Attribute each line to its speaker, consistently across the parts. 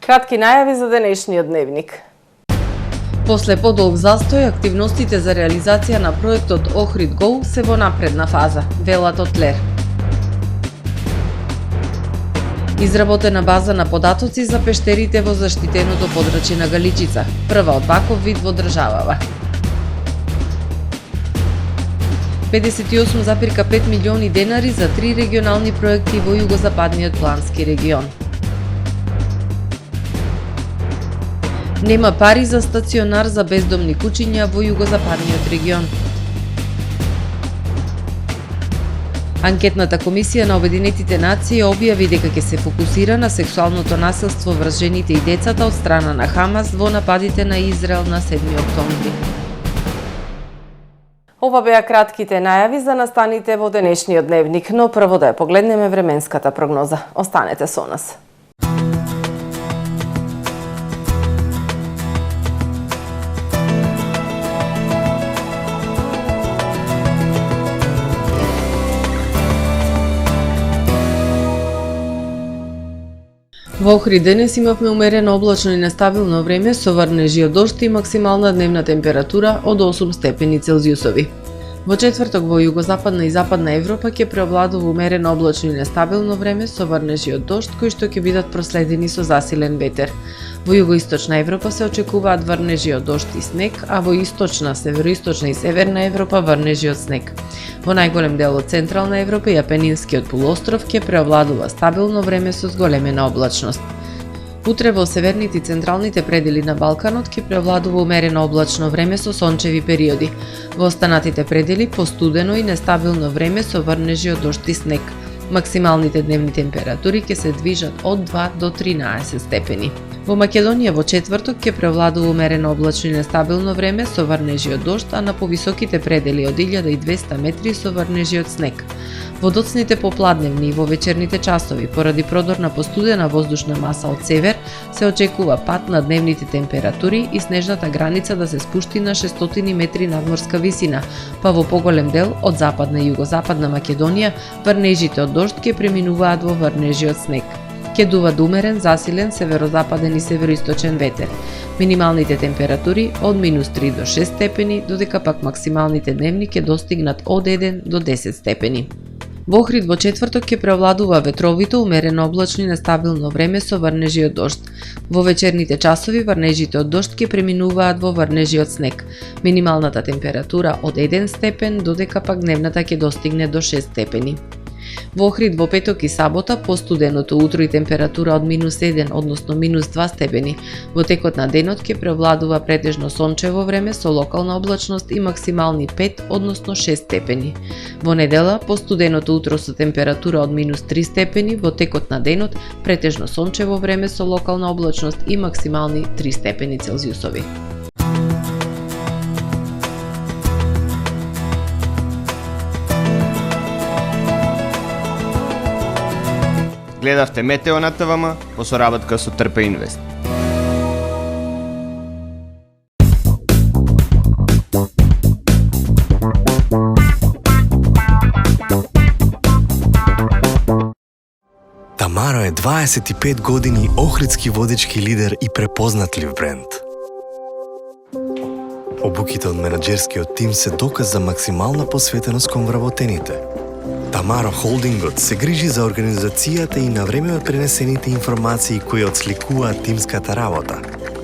Speaker 1: Кратки најави за денешниот дневник.
Speaker 2: После подолг застој, активностите за реализација на проектот Охрид Go се во напредна фаза, велат од ЛЕР. Изработена база на податоци за пештерите во заштитеното подрачје на Галичица, прва од ваков вид во државава. 58,5 милиони денари за 3 регионални проекти во југозападниот плански регион. Нема пари за стационар за бездомни кучиња во југозападниот регион. Анкетната комисија на Обединетите нации објави дека ќе се фокусира на сексуалното насилство врз жените и децата од страна на Хамас во нападите на Израел на 7 октомври.
Speaker 1: Ова беа кратките најави за настаните во денешниот дневник, но прво да ја погледнеме временската прогноза. Останете со нас.
Speaker 2: Во Охрид денес имавме умерено облачно и нестабилно време со врнежи од дожд и максимална дневна температура од 8 степени Целзиусови. Во четврток во југозападна и западна Европа ќе преовладува умерено облачно и нестабилно време со врнежи од дожд кои што ќе бидат проследени со засилен ветер. Во југоисточна Европа се очекуваат врнежи од дожд и снег, а во источна, североисточна и северна Европа врнежи од снег. Во најголем дел од централна Европа и Апенинскиот полуостров ќе преовладува стабилно време со зголемена облачност. Утре во северните и централните предели на Балканот ќе преовладува умерено облачно време со сончеви периоди. Во останатите предели постудено и нестабилно време со врнежи од дожд и снег. Максималните дневни температури ќе се движат од 2 до 13 степени. Во Македонија во четврток ќе преовладува умерено облачно и нестабилно време со врнежи од дожд, а на повисоките предели од 1200 метри со врнежи од снег. Во доцните попладневни и во вечерните часови, поради продор на постудена воздушна маса од север, се очекува пад на дневните температури и снежната граница да се спушти на 600 метри надморска висина, па во поголем дел од западна и југозападна Македонија, врнежите од дожд ќе преминуваат во врнежи од снег. Ќе дува умерен, засилен северозападен и североисточен ветер. Минималните температури од -3 до 6 степени, додека пак максималните дневни ќе достигнат од 1 до 10 степени. Во Охрид во четврток ќе преовладува ветровито, умерено облачно и нестабилно време со врнежи од дожд. Во вечерните часови врнежите од дожд ќе преминуваат во врнежи од снег. Минималната температура од 1 степен, додека пак дневната ќе достигне до 6 степени. Во Охрид во петок и сабота постуденото утро и температура од -1, односно -2 степени. Во текот на денот ќе преовладува претежно сончево време со локална облачност и максимални 5, односно 6 степени. Во недела постуденото утро со температура од -3 степени, во текот на денот претежно сончево време со локална облачност и максимални 3 степени Целзиусови.
Speaker 3: Гледавте Метео на ТВМ во соработка со Трпе Инвест.
Speaker 4: Тамаро е 25 години охридски водечки лидер и препознатлив бренд. Обуките од менаџерскиот тим се доказ за максимална посветеност кон вработените. Тамаро Холдингот се грижи за организацијата и на време пренесените информации кои отсликуваат тимската работа.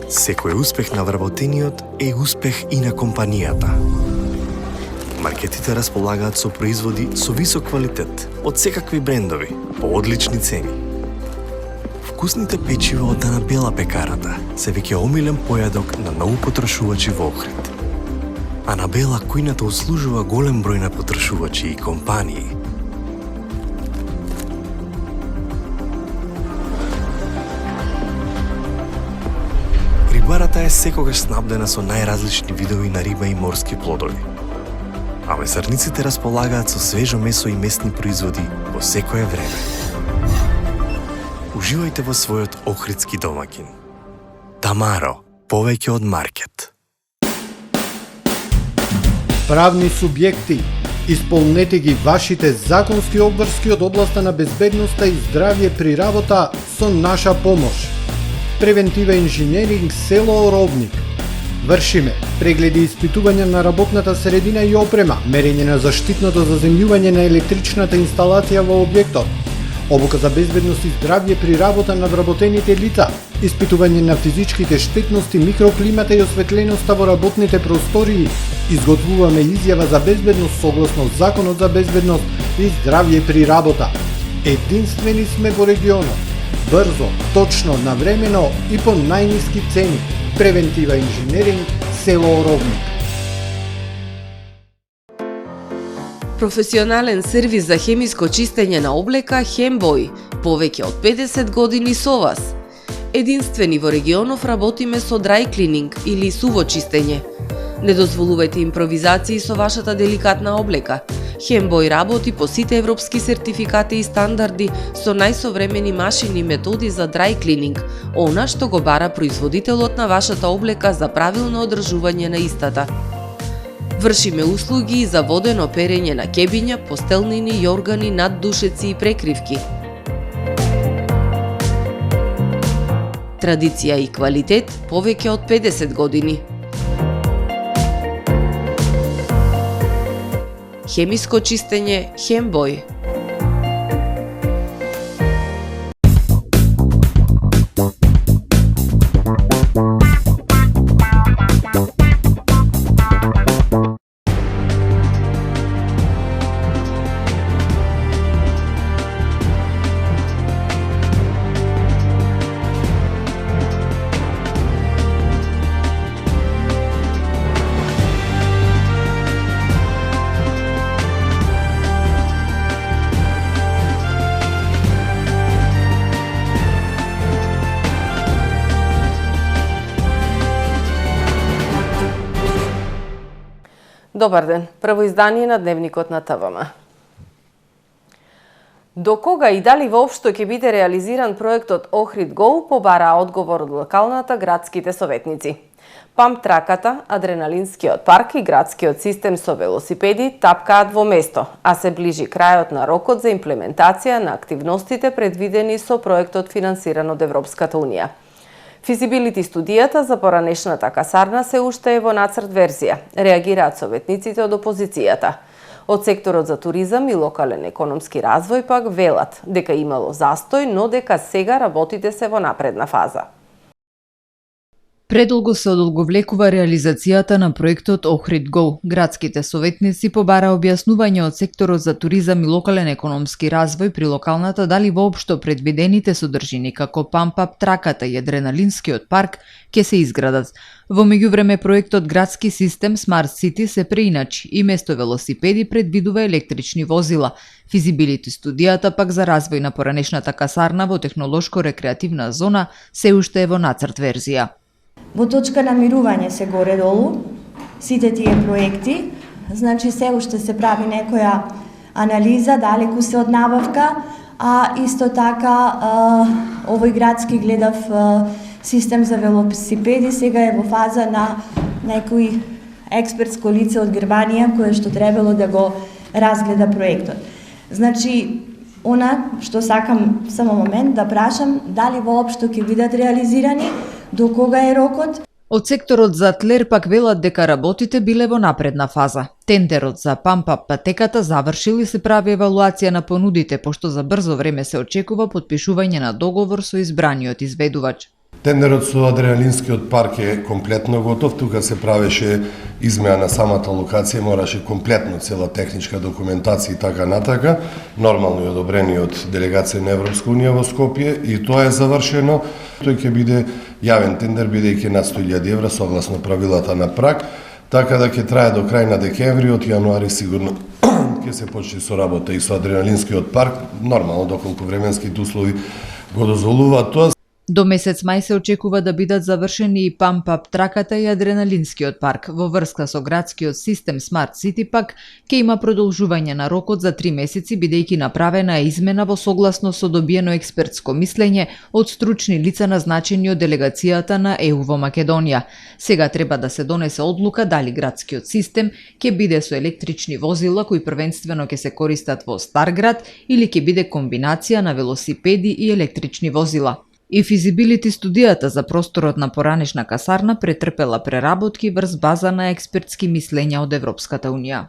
Speaker 4: Секој успех на вработениот е успех и на компанијата. Маркетите располагаат со производи со висок квалитет од секакви брендови по одлични цени. Вкусните печива од Анабела пекарата се веќе омилен појадок на многу потрошувачи во Охрид. Анабела кујната услужува голем број на потрошувачи и компании. Рибарата е секогаш снабдена со најразлични видови на риба и морски плодови. А месарниците располагаат со свежо месо и месни производи во секое време. Уживајте во својот охридски домаќин. Тамаро, повеќе од маркет.
Speaker 5: Правни субјекти, исполнете ги вашите законски обврски од областа на безбедноста и здравје при работа со наша помош. Превентива инженеринг село Робник. Вршиме прегледи и испитувања на работната средина и опрема, мерење на заштитното заземјување на електричната инсталација во објектот, обука за безбедност и здравје при работа на вработените лица, испитување на физичките штетности, микроклимата и осветленоста во работните простории. Изготвуваме изјава за безбедност согласно Законот за безбедност и здравје при работа. Единствени сме во регионот. Брзо, точно, навремено и по најниски цени. Превентива инженеринг село Робник.
Speaker 2: Професионален сервис за хемиско чистење на облека Хембој, повеќе од 50 години со вас. Единствени во регионов работиме со dry cleaning или суво чистење. Не дозволувајте импровизации со вашата деликатна облека. Хембој работи по сите европски сертификати и стандарди со најсовремени машини и методи за dry cleaning, она што го бара производителот на вашата облека за правилно одржување на истата. Вршиме услуги за водено перење на кебиња, постелнини, јоргани, наддушеци и прекривки. Традиција и квалитет повеќе од 50 години. Хемиско чистење Хембој.
Speaker 1: Добар ден, прво издание на Дневникот на ТВМ. До кога и дали воопшто ќе биде реализиран проектот Охрид Го, побара одговор од локалната градските советници. Памп траката, адреналинскиот парк и градскиот систем со велосипеди тапкаат во место, а се ближи крајот на рокот за имплементација на активностите предвидени со проектот финансиран од Европската Унија. Физибилити студијата за поранешната касарна се уште е во нацрт верзија, реагираат советниците од опозицијата. Од секторот за туризам и локален економски развој пак велат дека имало застој, но дека сега работите се во напредна фаза.
Speaker 6: Предолго се одолговлекува реализацијата на проектот Охрид Го. Градските советници побара објаснување од секторот за туризам и локален економски развој при локалната дали воопшто предвидените содржини како памп-ап траката и адреналинскиот парк ќе се изградат. Во меѓувреме проектот градски систем Smart City се преиначи и место велосипеди предвидува електрични возила. Физибилити студијата пак за развој на поранешната касарна во технолошко-рекреативна зона се уште е во нацрт верзија.
Speaker 7: Во точка на мирување се горе-долу, сите тие проекти, значи се уште се прави некоја анализа, далеку се од набавка, а исто така овој градски гледав систем за велосипеди сега е во фаза на некој експертско лице од Германија кое што требало да го разгледа проектот. Значи, она што сакам само момент да прашам дали воопшто ќе бидат реализирани, до кога е рокот?
Speaker 6: Од секторот за тлер пак велат дека работите биле во напредна фаза. Тендерот за памп-ап патеката завршил и се прави евалуација на понудите, пошто за брзо време се очекува потпишување на договор со избраниот изведувач.
Speaker 8: Тендерот со адреналинскиот парк е комплетно готов, тука се правеше измена на самата локација, мораше комплетно цела техничка документација и така натака, нормално и одобрени од делегација на Европска Унија во Скопје и тоа е завршено. Тој ќе биде јавен тендер, бидејќи над 100.000 евра согласно правилата на праг, така да ќе трае до крај на декември, од јануари сигурно ќе се почне со работа и со адреналинскиот парк, нормално доколку временските услови го дозволуваат тоа.
Speaker 6: До месец мај се очекува да бидат завршени и памп-ап траката и адреналинскиот парк. Во врска со градскиот систем Smart City пак ќе има продолжување на рокот за 3 месеци, бидејќи направена е измена во согласно со добиено експертско мислење од стручни лица назначени од делегацијата на ЕУ во Македонија. Сега треба да се донесе одлука дали градскиот систем ќе биде со електрични возила кои првенствено ќе се користат во Старград или ќе биде комбинација на велосипеди и електрични возила. И физибилити студијата за просторот на поранешна касарна претрпела преработки врз база на експертски мислења од Европската Унија.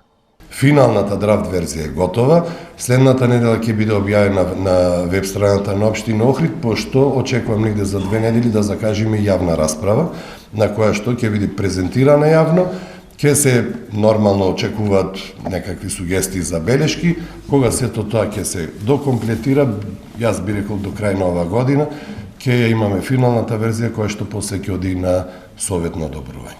Speaker 8: Финалната драфт верзија е готова. Следната недела ќе биде објавена на веб страната на општина Охрид, пошто очекувам негде за 2 недели да закажеме јавна расправа, на која што ќе биде презентирана јавно. Ќе се нормално очекуваат некакви сугестии за белешки, кога сето тоа ќе се докомплетира, јас би рекол до крај на оваа година, ќе ја имаме финалната верзија која што после ќе оди на Совет на одобрување.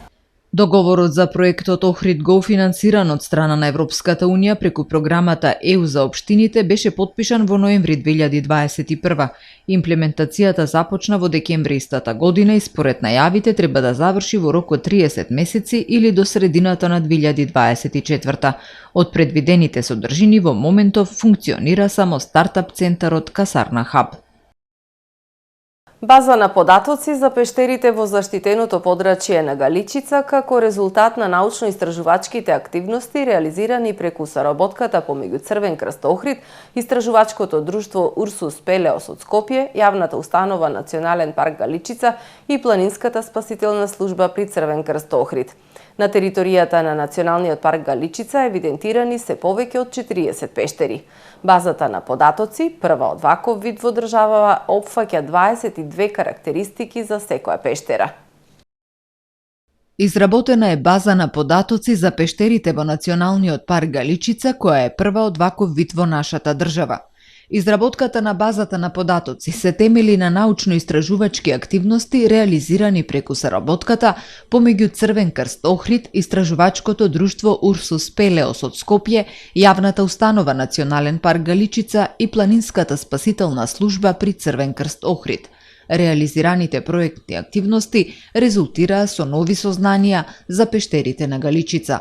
Speaker 6: Договорот за проектот Охрид Го, финансиран од страна на Европската Унија преку програмата ЕУ за општините, беше потпишан во ноември 2021. Имплементацијата започна во декември истата година и според најавите треба да заврши во рок од 30 месеци или до средината на 2024. Од предвидените содржини во моментов функционира само стартап центарот Касарна Хаб.
Speaker 1: База на податоци за пештерите во заштитеното подрачје на Галичица како резултат на научно-истражувачките активности реализирани преку соработката помеѓу Црвен крст Охрид, Истражувачкото друштво Урсус Пелеос од Скопје, јавната установа Национален парк Галичица и Планинската спасителна служба при Црвен крст Охрид. На територијата на Националниот парк Галичица евидентирани се повеќе од 40 пештери. Базата на податоци, прва од ваков вид во државава, опфаќа 22 карактеристики за секоја пештера.
Speaker 6: Изработена е база на податоци за пештерите во Националниот парк Галичица, која е прва од ваков вид во нашата држава. Изработката на базата на податоци се темели на научно-истражувачки активности реализирани преку соработката помеѓу Црвен крст Охрид, Истражувачкото друштво Урсус Пелеос од Скопје, јавната установа Национален парк Галичица и Планинската спасителна служба при Црвен крст Охрид. Реализираните проектни активности резултираа со нови сознанија за пештерите на Галичица.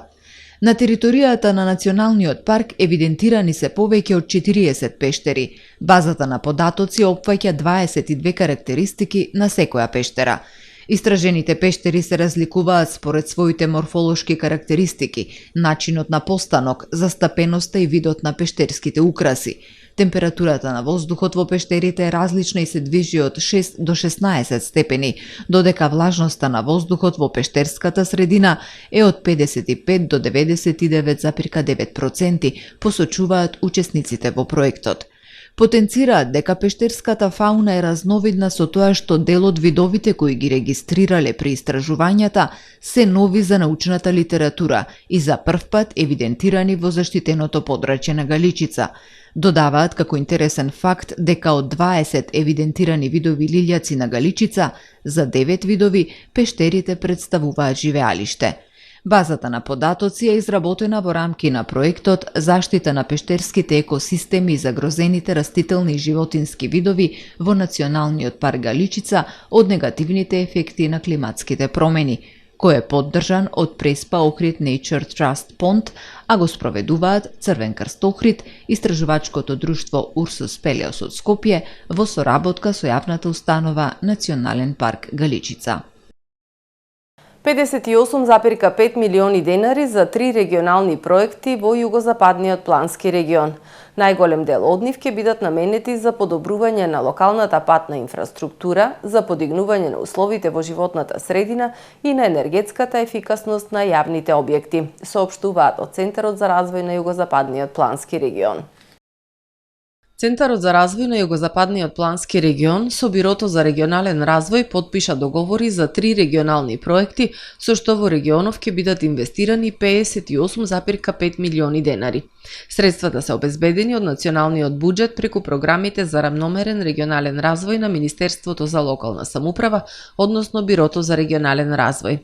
Speaker 6: На територијата на Националниот парк евидентирани се повеќе од 40 пештери. Базата на податоци опфаќа 22 карактеристики на секоја пештера. Истражените пештери се разликуваат според своите морфолошки карактеристики, начинот на постанок, застапеноста и видот на пештерските украси. Температурата на воздухот во пештерите е различна и се движи од 6 до 16 степени, додека влажноста на воздухот во пештерската средина е од 55 до 99,9%, посочуваат учесниците во проектот. Потенцираат дека пештерската фауна е разновидна со тоа што дел од видовите кои ги регистрирале при истражувањата се нови за научната литература и за прв пат евидентирани во заштитеното подрачје на Галичица. Додаваат како интересен факт дека од 20 евидентирани видови лилјаци на Галичица, за 9 видови пештерите представуваат живеалиште. Базата на податоци е изработена во рамки на проектот Заштита на пештерските екосистеми и загрозените растителни и животински видови во Националниот парк Галичица од негативните ефекти на климатските промени, кој е поддржан од Преспа Охрид Nature Trust Pond, а го спроведуваат Црвен крст Охрид, Истражувачкото друштво Урсус Пелеос од Скопје во соработка со јавната установа Национален парк Галичица.
Speaker 1: 58,5 милиони денари за 3 регионални проекти во југозападниот плански регион. Најголем дел од нив ќе бидат наменети за подобрување на локалната патна инфраструктура, за подигнување на условите во животната средина и на енергетската ефикасност на јавните објекти, соопштуваат од Центарот за развој на југозападниот плански регион.
Speaker 2: Центарот за развој на југозападниот плански регион со Бирото за регионален развој потпиша договори за 3 регионални проекти, со што во регионов ќе бидат инвестирани 58,5 милиони денари. Средствата се обезбедени од националниот буџет преку програмите за рамномерен регионален развој на Министерството за локална самоуправа, односно Бирото за регионален развој.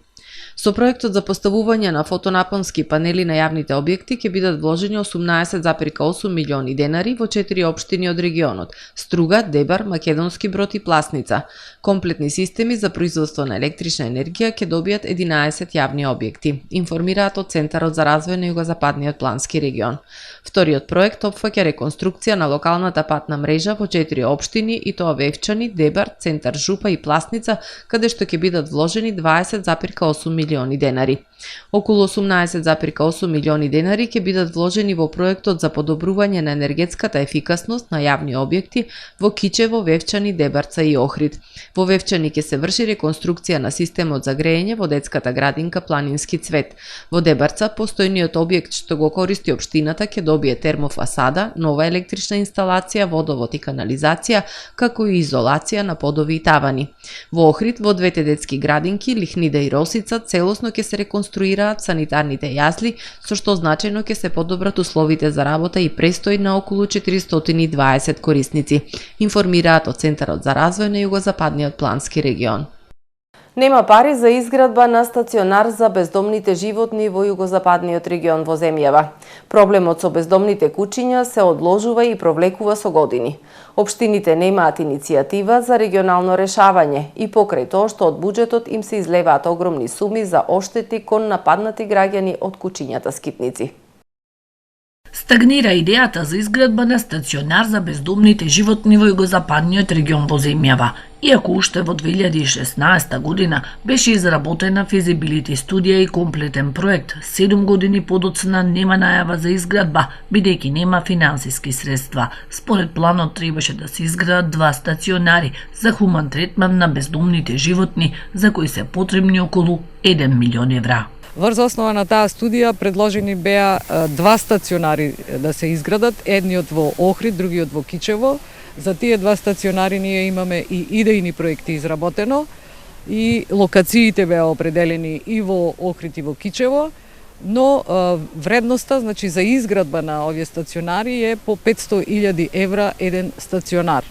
Speaker 2: Со проектот за поставување на фотонапонски панели на јавните објекти ќе бидат вложени 18,8 милиони денари во 4 општини од регионот: Струга, Дебар, Македонски Брод и Пласница. Комплетни системи за производство на електрична енергија ќе добијат 11 јавни објекти, информираат од Центарот за развој на југозападниот плански регион. Вториот проект опфаќа реконструкција на локалната патна мрежа во 4 општини, и тоа Вевчани, Дебар, Центар Жупа и Пласница, каде што ќе бидат вложени 20,8 1,8 милиони денари. Околу 18,8 милиони денари ќе бидат вложени во проектот за подобрување на енергетската ефикасност на јавни објекти во Кичево, Вевчани, Дебарца и Охрид. Во Вевчани ќе се врши реконструкција на системот за грејење во детската градинка Планински цвет. Во Дебарца, постојниот објект што го користи општината ќе добие термофасада, нова електрична инсталација, водовод и канализација, како и изолација на подови и тавани. Во Охрид, во двете детски градинки, Лихнида и Росица, целосно ќе се реконструираат санитарните јасли, со што значајно ќе се подобрат условите за работа и престој на околу 420 корисници, информираат од Центарот за развој на Југозападниот плански регион.
Speaker 1: Нема пари за изградба на стационар за бездомните животни во Југозападниот регион во земјава. Проблемот со бездомните кучиња се одложува и провлекува со години. Општините немаат иницијатива за регионално решавање и покрај тоа што од буџетот им се излеваат огромни суми за оштети кон нападнати граѓани од кучињата скитници.
Speaker 9: Стагнира идејата за изградба на стационар за бездомните животни во Југозападниот регион во земјава, иако уште во 2016 година беше изработена физибилити студија и комплетен проект. 7 години подоцна нема најава за изградба, бидејќи нема финансиски средства. Според планот требаше да се изградат 2 стационари за хуман третман на бездомните животни, за кои се потребни околу 1 милион евра.
Speaker 10: Врз основа на таа студија предложени беа 2 стационари да се изградат, едниот во Охрид, другиот во Кичево. За тие 2 стационари ние имаме и идејни проекти изработено и локациите беа определени и во Охрид и во Кичево, но вредноста, значи за изградба на овие стационари е по 500.000 евра еден стационар.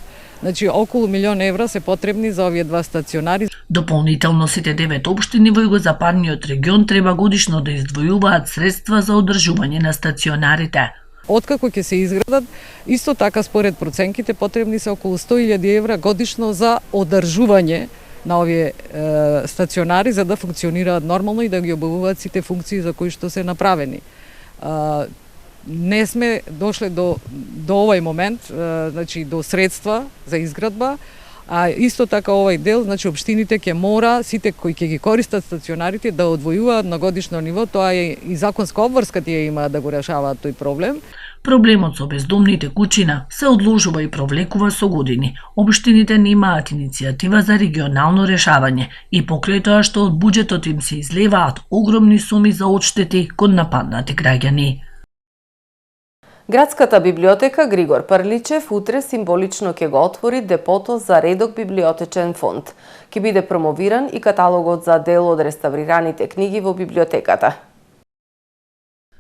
Speaker 10: Значи, околу 1 милион евра се потребни за овие 2 стационари.
Speaker 9: Дополнително сите 9 општини во Југозападниот регион треба годишно да издвојуваат средства за одржување на стационарите.
Speaker 10: Откако ќе се изградат, исто така според проценките потребни се околу 100.000 евра годишно за одржување на овие стационари за да функционираат нормално и да ги обавуваат сите функции за кои што се направени. Не сме дошле до овој момент, значи до средства за изградба, а исто така овој дел, значи општините ќе мора сите кои ќе ги користат стационарите да одвојуваат на годишно ниво, тоа е и законска обврска тие имаат да го решаваат тој проблем.
Speaker 9: Проблемот со бездомните кучина се одложува и провлекува со години. Општините немаат иницијатива за регионално решавање и покрај тоа што од буџетот им се излеваат огромни суми за одштети кон нападнати граѓани.
Speaker 1: Градската библиотека Григор Прличев утре символично ќе го отвори депото за редок библиотечен фонд. Ќе биде промовиран и каталогот за дел од реставрираните книги во библиотеката.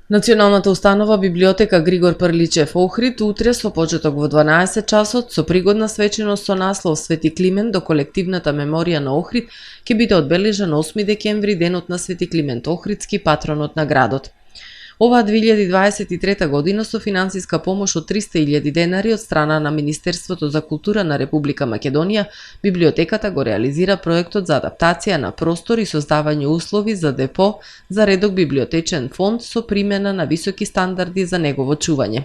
Speaker 2: Националната установа библиотека Григор Прличев Охрид утре со почеток во 12 часот со пригодна свеченост со наслов Свети Климент до колективната меморија на Охрид ќе биде одбележан 8 декември, денот на Свети Климент Охридски, патронот на градот. Оваа 2023 година со финансиска помош од 300.000 денари од страна на Министерството за култура на Република Македонија, библиотеката го реализира проектот за адаптација на простор и создавање услови за депо за редок библиотечен фонд со примена на високи стандарди за негово чување.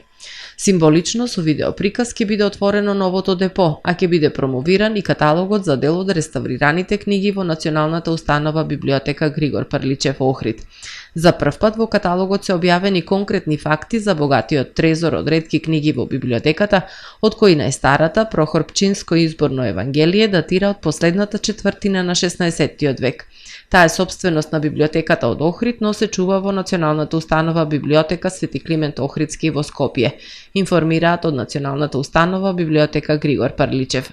Speaker 2: Символично со видеоприказ ќе биде отворено новото депо, а ќе биде промовиран и каталогот за дел од реставрираните книги во Националната установа библиотека Григор Прличев Охрид. За прв пат во каталогот се објавени конкретни факти за богатиот трезор од ретки книги во библиотеката, од кои најстарата Прохор Пчинско изборно евангелие датира од последната четвртина на 16 век. Таа е собственост на библиотеката од Охрид, но се чува во Националната установа библиотека Свети Климент Охридски во Скопје, информираат од Националната установа библиотека Григор Прличев.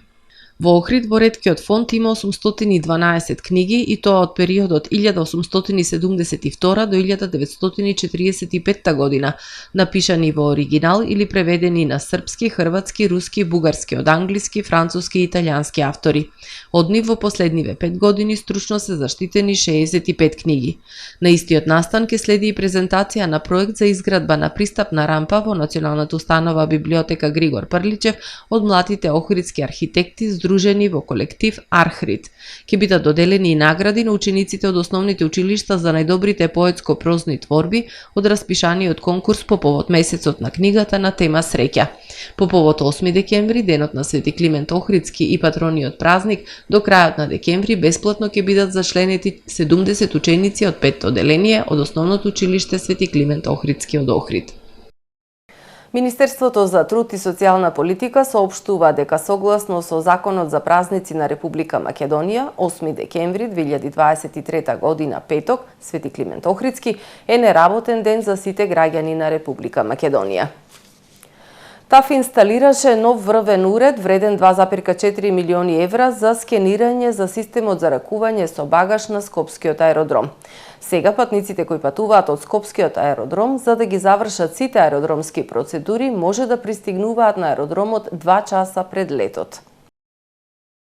Speaker 2: Во Охрид во реткиот фонд има 812 книги и тоа од периодот 1872 до 1945 година, напишани во оригинал или преведени на српски, хрватски, руски, бугарски, од англиски, француски и италијански автори. Од нив во последниве 5 години стручно се заштитени 65 книги. На истиот настан ке следи и презентација на проект за изградба на пристапна рампа во Националната установа библиотека Григор Прличев од младите охридски архитекти здружени во колектив Архрид. Ќе бидат доделени и награди на учениците од основните училишта за најдобрите поетско-прозни творби од распишаниот конкурс по повод месецот на книгата на тема Среќа. По повод 8 декември, денот на Свети Климент Охридски и патрониот празник, до крајот на декември бесплатно ќе бидат зачленети 70 ученици од 5-то одделение од основното училиште Свети Климент Охридски од Охрид.
Speaker 1: Министерството за труд и социјална политика соопштува дека согласно со Законот за празници на Република Македонија, 8 декември 2023 година, петок, Свети Климент Охридски, е неработен ден за сите граѓани на Република Македонија. ТАФ инсталираше нов врвен уред вреден 2,4 милиони евра за скенирање за системот за ракување со багаж на Скопскиот аеродром. Сега патниците кои патуваат од Скопскиот аеродром за да ги завршат сите аеродромски процедури може да пристигнуваат на аеродромот 2 часа пред летот.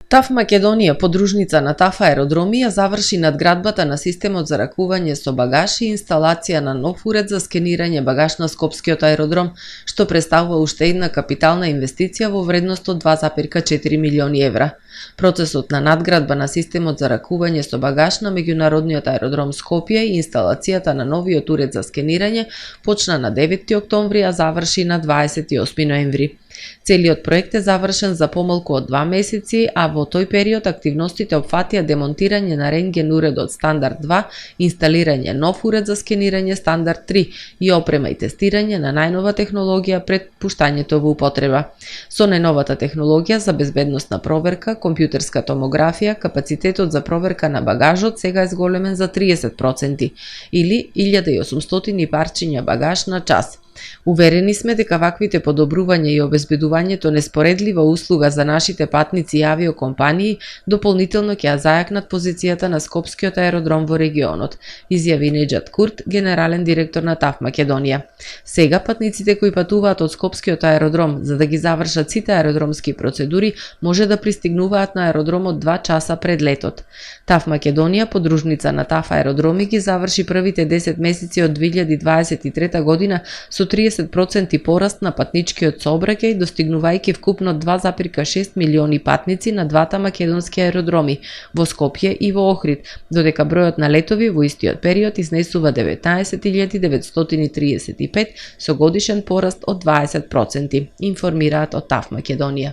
Speaker 2: ТАФ Македонија, подружница на ТАФ аеродроми, ја заврши надградбата на системот за ракување со багаж и инсталација на нов уред за скенирање багаж на Скопскиот аеродром, што представува уште една капитална инвестиција во вредност од 2,4 милиони евра. Процесот на надградба на системот за ракување со багаж на меѓународниот аеродром Скопје и инсталацијата на новиот уред за скенирање почна на 9 октомври, а заврши на 28 ноември. Целиот проект е завршен за помалку од 2 месеци, а во тој период активностите опфатија демонтирање на рентген уредот стандард 2, инсталирање нов уред за скенирање стандард 3 и опрема и тестирање на најнова технологија пред пуштањето во употреба. Со најновата технологија за безбедносна проверка, компјутерска томографија, капацитетот за проверка на багажот сега е зголемен за 30% или 1800 парчиња багаж на час. Уверени сме дека ваквите подобрувања и обезбедувањето неспоредлива услуга за нашите патници и авиокомпании дополнително ќе ја зајакнат позицијата на Скопскиот аеродром во регионот, изјави Неџат Курт, генерален директор на ТАФ Македонија. Сега патниците кои патуваат од Скопскиот аеродром за да ги завршат сите аеродромски процедури може да пристигнуваат на аеродромот 2 часа пред летот. ТАФ Македонија, подружница на ТАФ аеродроми, ги заврши првите 10 месеци од 2023 година со 30% пораст на патничкиот сообраќај, достигнувајќи вкупно 2,6 милиони патници на двата македонски аеродроми, во Скопје и во Охрид, додека бројот на летови во истиот период изнесува 19.935 со годишен пораст од 20%, информираат од ТАФ Македонија.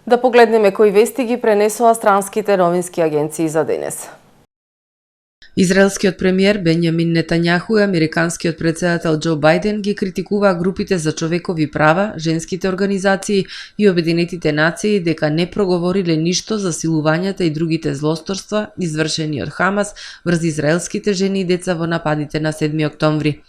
Speaker 1: Да погледнеме кои вести ги пренесоа странските новински агенции за денес.
Speaker 2: Израелскиот премиер Бенјамин Нетањаху и американскиот претседател Џо Бајден ги критикуваа групите за човекови права, женските организации и Обединетите нации дека не проговориле ништо за силувањата и другите злосторства извршени од Хамас врз израелските жени и деца во нападите на 7 октомври.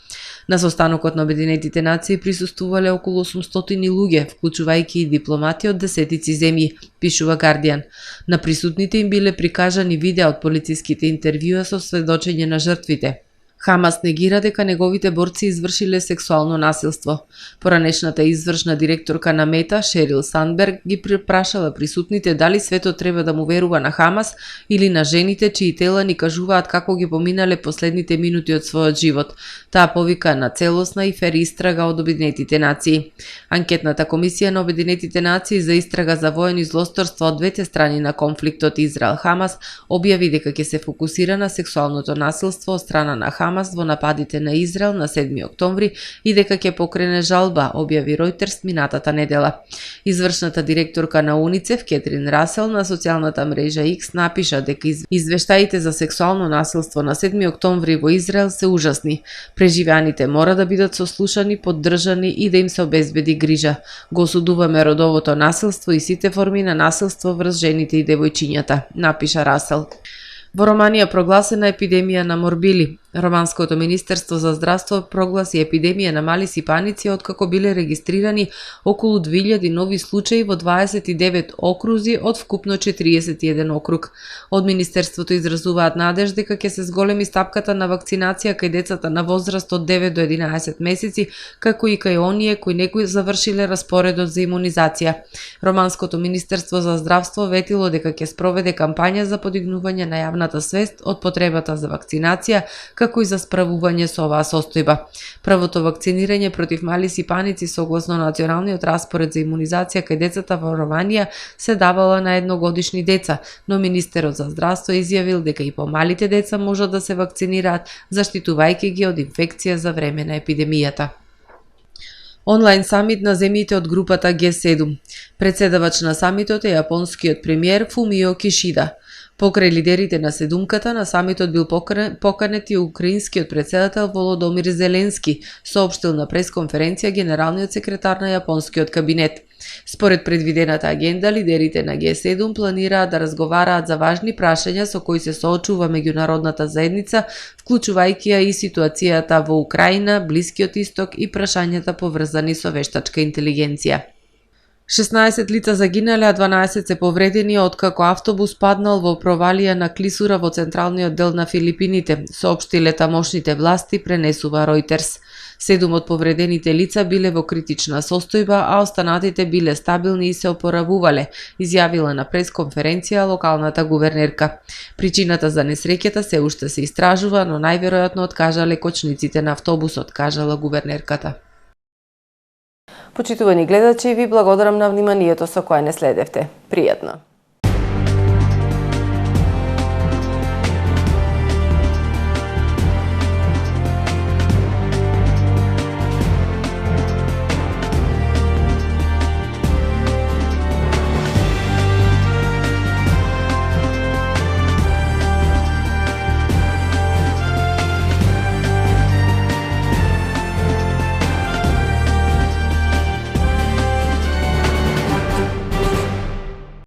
Speaker 2: На состанокот на Обединетите нации присуствувале околу 800 луѓе, вклучувајќи и дипломати од десетици земји, пишува Guardian. На присутните им биле прикажани видеа од полициските интервјуа со сведочење на жртвите. Хамас негира дека неговите борци извршиле сексуално насилство. Поранешната извршна директорка на Мета, Шерил Сандберг, ги прашала присутните дали светот треба да му верува на Хамас или на жените чии тела ни кажуваат како ги поминале последните минути од својот живот. Таа повика на целосна и фер истрага од Обединетите нации. Анкетната комисија на Обединетите нации за истрага за воени злосторства од двете страни на конфликтот Израел-Хамас објави дека ќе се фокусира на сексуалното насилство од страна на Хамас во нападите на Израел на 7 октомври и дека ќе покрене жалба, објави Ројтерс минатата недела. Извршната директорка на УНИЦЕФ, Кетрин Расел, на социјалната мрежа X напиша дека извештаите за сексуално насилство на 7 октомври во Израел се ужасни. Преживеаните мора да бидат сослушани, поддржани и да им се обезбеди грижа. Го осудуваме родовото насилство и сите форми на насилство врз жените и девојчињата, напиша Расел. Во Романија прогласена епидемија на морбили. Романското министерство за здравство прогласи епидемија на мали сипаници откако биле регистрирани околу 2000 нови случаи во 29 окрузи од вкупно 41 округ. Од министерството изразуваат надеж дека ќе се зголеми стапката на вакцинација кај децата на возраст од 9 до 11 месеци, како и кај оние кои не го завршиле распоредот за имунизација. Романското министерство за здравство ветило дека ќе спроведе кампања за подигнување на јавната свест од потребата за вакцинација, како и за справување со оваа состојба. Првото вакцинирање против малиси паници согласно националниот распоред за имунизација кај децата во Романија се давала на едногодишни деца, но Министерот за здравство изјавил дека и помалите деца можат да се вакцинираат, заштитувајќи ги од инфекција за време на епидемијата. Онлайн самит на земјите од групата Г7. Председавач на самитот е јапонскиот премиер Фумио Кишида. Покрај лидерите на седумката, на самитот бил поканет и украинскиот председател Володомир Зеленски, соопштил на пресконференција генералниот секретар на јапонскиот кабинет. Според предвидената агенда, лидерите на Г7 планираат да разговараат за важни прашања со кои се соочува меѓународната заедница, вклучувајќи ја и ситуацијата во Украина, Блискиот Исток и прашањата поврзани со вештачка интелигенција. 16 лица загинале, а 12 се повредени откако автобус паднал во провалија на клисура во централниот дел на Филипините, соопштиле тамошните власти, пренесува Reuters. 7 од повредените лица биле во критична состојба, а останатите биле стабилни и се опоравувале, изјавила на пресконференција локалната гувернерка. Причината за несреќата се уште се истражува, но најверојатно откажале кочниците на автобусот, кажала гувернерката.
Speaker 1: Почитувани гледачи, ви благодарам на вниманието со кое не следевте. Пријатно!